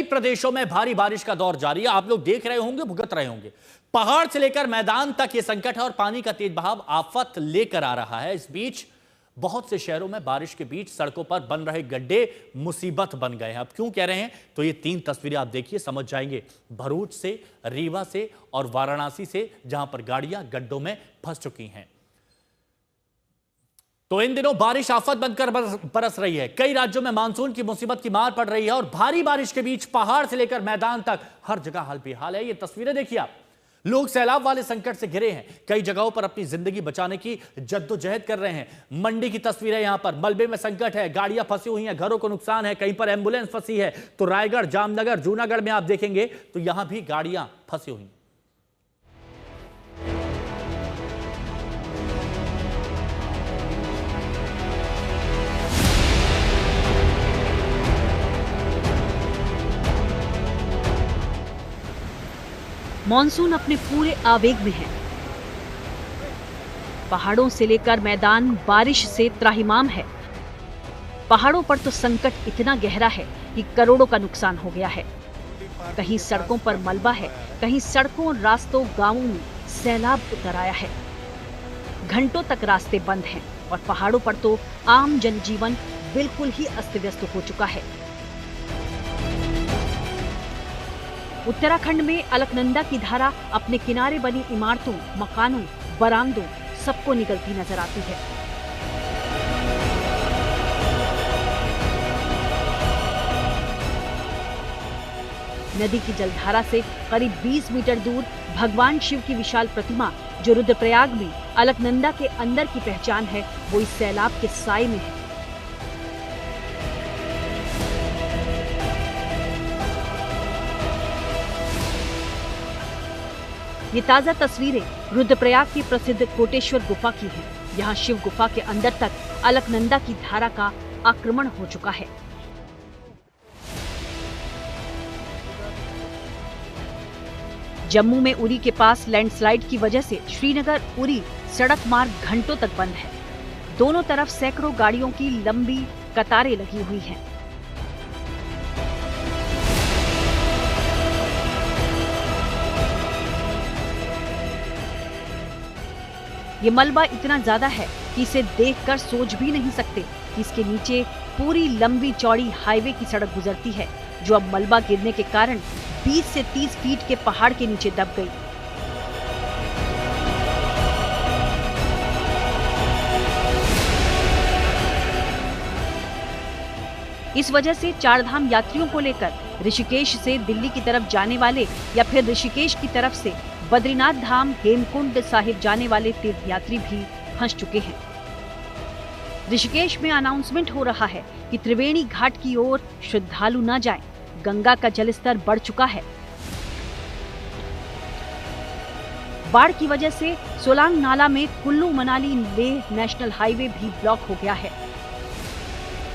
प्रदेशों में भारी बारिश का दौर जारी है। आप लोग देख रहे होंगे, भुगत रहे होंगे। पहाड़ से लेकर मैदान तक ये संकट है और पानी का तेज बहाव आफत लेकर आ रहा है। इस बीच बहुत से शहरों में बारिश के बीच सड़कों पर बन रहे गड्ढे मुसीबत बन गए हैं। अब क्यों कह रहे हैं, तो ये 3 तस्वीरें आप देखिए, समझ जाएंगे। भरूच से, रीवा से और वाराणसी से, जहां पर गाड़ियां गड्ढों में फंस चुकी हैं। तो इन दिनों बारिश आफत बनकर बरस रही है। कई राज्यों में मानसून की मुसीबत की मार पड़ रही है और भारी बारिश के बीच पहाड़ से लेकर मैदान तक हर जगह हाल बेहाल है। ये तस्वीरें देखिए आप। लोग सैलाब वाले संकट से घिरे हैं। कई जगहों पर अपनी जिंदगी बचाने की जद्दोजहद कर रहे हैं। मंडी की तस्वीरें यहां पर। मलबे में संकट है, गाड़ियां फंसी हुई हैं, घरों को नुकसान है, कहीं पर एम्बुलेंस फंसी है। तो रायगढ़, जामनगर, जूनागढ़ में आप देखेंगे तो यहां भी गाड़ियां फंसी हुई। मॉनसून अपने पूरे आवेग में है। पहाड़ों से लेकर मैदान बारिश से त्राहिमाम है। पहाड़ों पर तो संकट इतना गहरा है कि करोड़ों का नुकसान हो गया है। कहीं सड़कों पर मलबा है, कहीं सड़कों, रास्तों, गांवों में सैलाब उतर आया है। घंटों तक रास्ते बंद हैं और पहाड़ों पर तो आम जनजीवन बिल्कुल ही अस्त व्यस्त हो चुका है। उत्तराखंड में अलकनंदा की धारा अपने किनारे बनी इमारतों, मकानों, बरामदों सबको निगलती नजर आती है। नदी की जलधारा से करीब 20 मीटर दूर भगवान शिव की विशाल प्रतिमा, जो रुद्रप्रयाग में अलकनंदा के अंदर की पहचान है, वो इस सैलाब के साए में है। ये ताजा तस्वीरें रुद्रप्रयाग की प्रसिद्ध कोटेश्वर गुफा की हैं। यहाँ शिव गुफा के अंदर तक अलकनंदा की धारा का आक्रमण हो चुका है। जम्मू में उरी के पास लैंडस्लाइड की वजह से श्रीनगर उरी सड़क मार्ग घंटों तक बंद है। दोनों तरफ सैकड़ों गाड़ियों की लंबी कतारें लगी हुई हैं। ये मलबा इतना ज्यादा है कि इसे देखकर सोच भी नहीं सकते कि इसके नीचे पूरी लंबी चौड़ी हाईवे की सड़क गुजरती है, जो अब मलबा गिरने के कारण 20 से 30 फीट के पहाड़ के नीचे दब गई। इस वजह से चारधाम यात्रियों को लेकर ऋषिकेश से दिल्ली की तरफ जाने वाले या फिर ऋषिकेश की तरफ से बद्रीनाथ धाम, हेमकुंड साहिब जाने वाले तीर्थयात्री भी फंस चुके हैं। ऋषिकेश में अनाउंसमेंट हो रहा है कि त्रिवेणी घाट की ओर श्रद्धालु न जाएं। गंगा का जलस्तर बढ़ चुका है। बाढ़ की वजह से सोलांग नाला में कुल्लू मनाली लेह नेशनल हाईवे भी ब्लॉक हो गया है।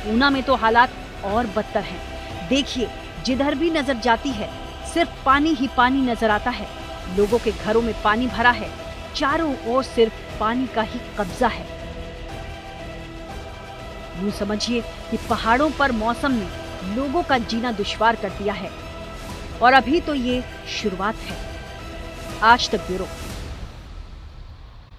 ऊना में तो हालात और बदतर हैं। देखिए, जिधर भी नजर जाती है सिर्फ पानी ही पानी नजर आता है। लोगों के घरों में पानी भरा है। चारों ओर सिर्फ पानी का ही कब्जा है। यूं समझिए कि पहाड़ों पर मौसम ने लोगों का जीना दुश्वार कर दिया है और अभी तो ये शुरुआत है। आज तक ब्यूरो।